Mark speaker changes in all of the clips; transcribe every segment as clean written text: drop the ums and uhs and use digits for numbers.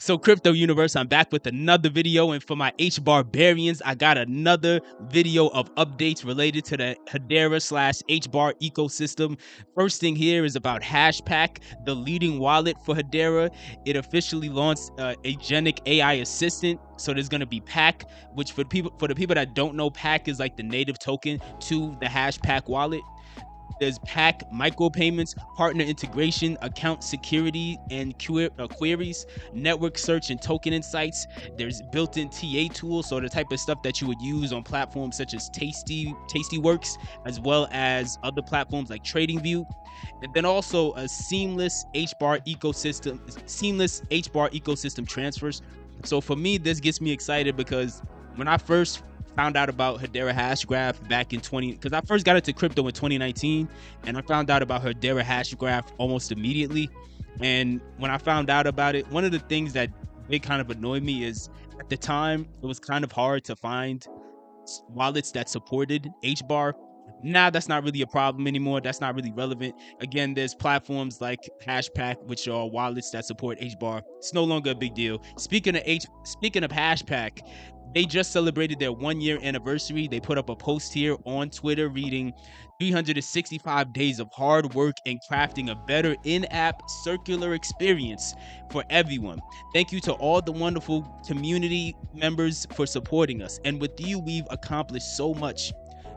Speaker 1: So Crypto Universe, I'm back with another video, and for my HBAR I got another video of updates related to the Hedera / HBAR ecosystem. First thing here is about Hashpack, the leading wallet for Hedera. It officially launched agentic AI assistant. So there's gonna be Pack, which for the people that don't know, Pack is like the native token to the Hashpack wallet. There's Pack micropayments, partner integration, account security and queries, network search and token insights. There's built-in TA tools, so the type of stuff that you would use on platforms such as Tastyworks, as well as other platforms like TradingView. And then also a seamless HBAR ecosystem transfers. So for me, this gets me excited because when I first found out about Hedera Hashgraph back in because I first got into crypto in 2019, and I found out about Hedera Hashgraph almost immediately. And when I found out about it, one of the things that did kind of annoy me is at the time it was kind of hard to find wallets that supported HBAR. Now that's not really a problem anymore. That's not really relevant. Again, there's platforms like Hashpack, which are wallets that support HBAR. It's no longer a big deal. Speaking of Hashpack, they just celebrated their 1-year anniversary. They put up a post here on Twitter reading 365 days of hard work in crafting a better in-app circular experience for everyone. Thank you to all the wonderful community members for supporting us. And with you, we've accomplished so much.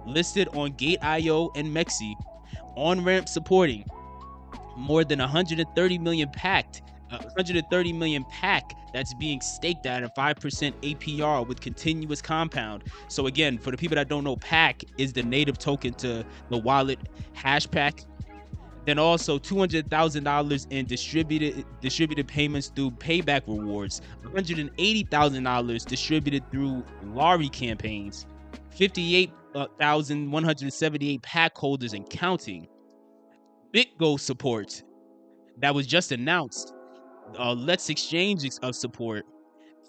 Speaker 1: Listed on Gate.io and Mexi, on-ramp supporting more than 130 million pack that's being staked at a 5% APR with continuous compound. So again, for the people that don't know, Pack is the native token to the wallet Hashpack. Then also $200,000 in distributed payments through payback rewards, $180,000 distributed through lottery campaigns, 58,178 pack holders and counting. BitGo support that was just announced. Let's Exchange of support,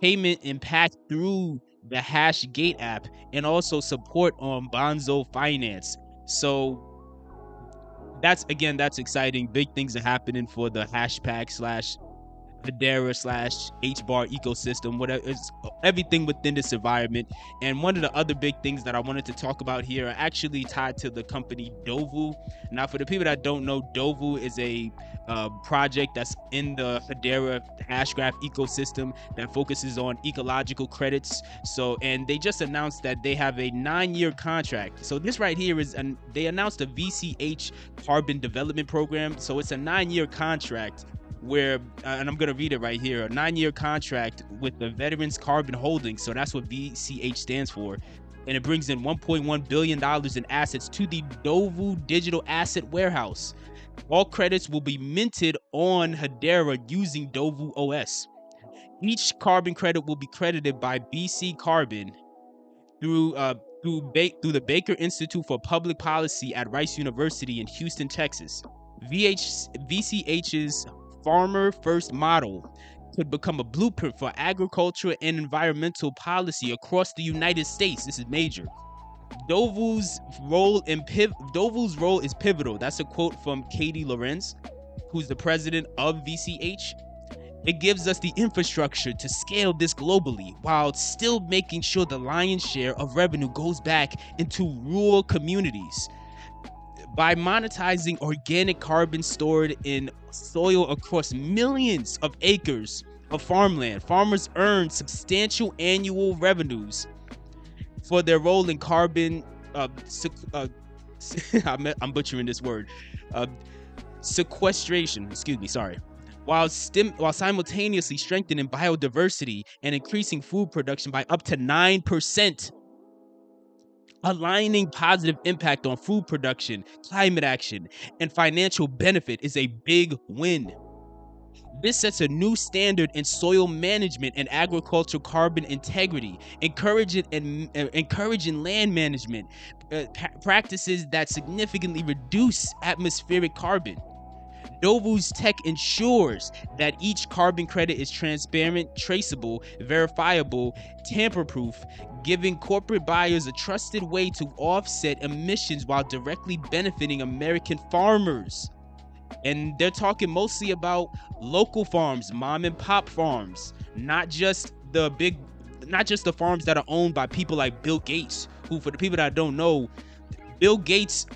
Speaker 1: payment impact through the Hashgate app, and also support on Bonzo Finance. So that's exciting. Big things are happening for the Hashpack / Hedera / HBAR ecosystem, whatever, it's everything within this environment. And one of the other big things that I wanted to talk about here are actually tied to the company DOVU. Now, for the people that don't know, DOVU is a project that's in the Hedera Hashgraph ecosystem that focuses on ecological credits. So, and they just announced that they have a 9-year contract. So this right here is, and they announced a VCH carbon development program. So it's a 9-year contract where, and I'm gonna read it right here, a 9-year contract with the Veterans Carbon Holdings. So that's what VCH stands for. And it brings in $1.1 billion in assets to the DOVU Digital Asset Warehouse. All credits will be minted on Hedera using DOVU OS. Each carbon credit will be credited by BC Carbon through the Baker Institute for Public Policy at Rice University in Houston, Texas. VCH's Farmer First model could become a blueprint for agriculture and environmental policy across the United States. This is major. DOVU's role is pivotal. That's a quote from Katie Lorenz, who's the president of VCH. It gives us the infrastructure to scale this globally while still making sure the lion's share of revenue goes back into rural communities. By monetizing organic carbon stored in soil across millions of acres of farmland, farmers earn substantial annual revenues for their role in carbon I'm butchering this word, sequestration, while simultaneously strengthening biodiversity and increasing food production by up to 9%. Aligning positive impact on food production, climate action, and financial benefit is a big win. This sets a new standard in soil management and agricultural carbon integrity, encouraging land management practices that significantly reduce atmospheric carbon. DOVU's tech ensures that each carbon credit is transparent, traceable, verifiable, tamper-proof, giving corporate buyers a trusted way to offset emissions while directly benefiting American farmers. And they're talking mostly about local farms, mom and pop farms, not just the farms that are owned by people like Bill Gates, who, for the people that don't know, Bill Gates,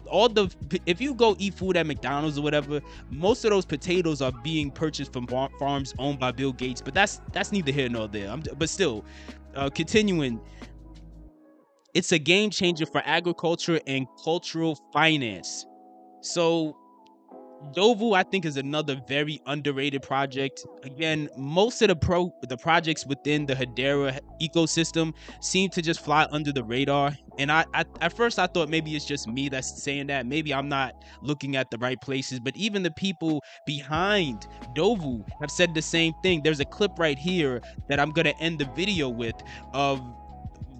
Speaker 1: if you go eat food at McDonald's or whatever, most of those potatoes are being purchased from farms owned by Bill Gates. But that's neither here nor there. But still, continuing, it's a game changer for agriculture and cultural finance. So DOVU, I think, is another very underrated project. Again, most of the projects within the Hedera ecosystem seem to just fly under the radar. And I at first I thought maybe it's just me that's saying that. Maybe I'm not looking at the right places. But even the people behind DOVU have said the same thing. There's a clip right here that I'm gonna end the video with of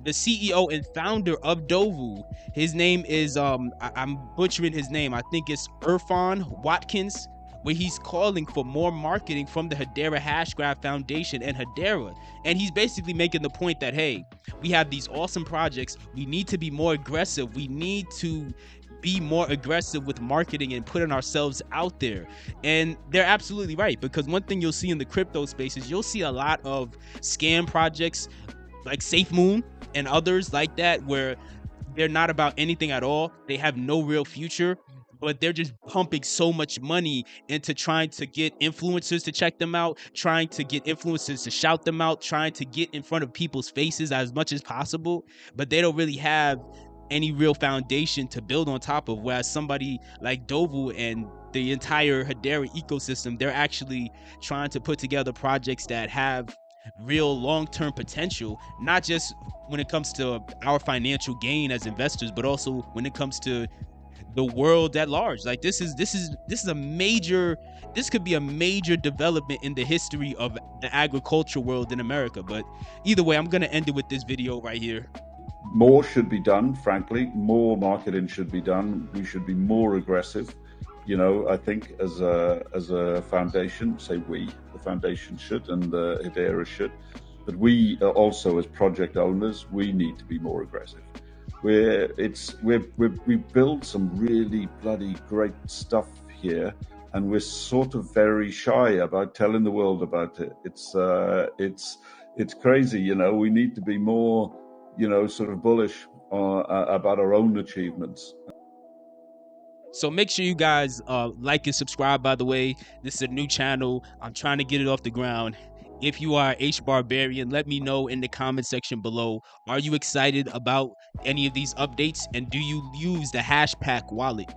Speaker 1: the CEO and founder of DOVU. His name is I'm butchering his name. I think it's Eron Watkins, where he's calling for more marketing from the Hedera Hashgraph Foundation and Hedera. And he's basically making the point that, hey, we have these awesome projects. We need to be more aggressive. We need to be more aggressive with marketing and putting ourselves out there. And they're absolutely right, because one thing you'll see in the crypto space is you'll see a lot of scam projects like SafeMoon and others like that, where they're not about anything at all. They have no real future, but they're just pumping so much money into trying to get influencers to check them out, trying to get influencers to shout them out, trying to get in front of people's faces as much as possible. But they don't really have any real foundation to build on top of, whereas somebody like DOVU and the entire Hedera ecosystem, they're actually trying to put together projects that have real long-term potential, not just when it comes to our financial gain as investors, but also when it comes to the world at large. Like this could be a major development in the history of the agriculture world in America. But either way, I'm gonna end it with this video right here.
Speaker 2: More should be done, frankly. More marketing should be done. We should be more aggressive. You know, I think as a foundation, say we, the foundation should, and the Hedera should, but we also as project owners, we need to be more aggressive. We build some really bloody great stuff here, and we're sort of very shy about telling the world about it. It's crazy, you know. We need to be more, you know, sort of bullish about our own achievements.
Speaker 1: So make sure you guys like and subscribe. By the way, this is a new channel. I'm trying to get it off the ground. If you are HBARbarian, let me know in the comment section below. Are you excited about any of these updates? And do you use the Hashpack wallet?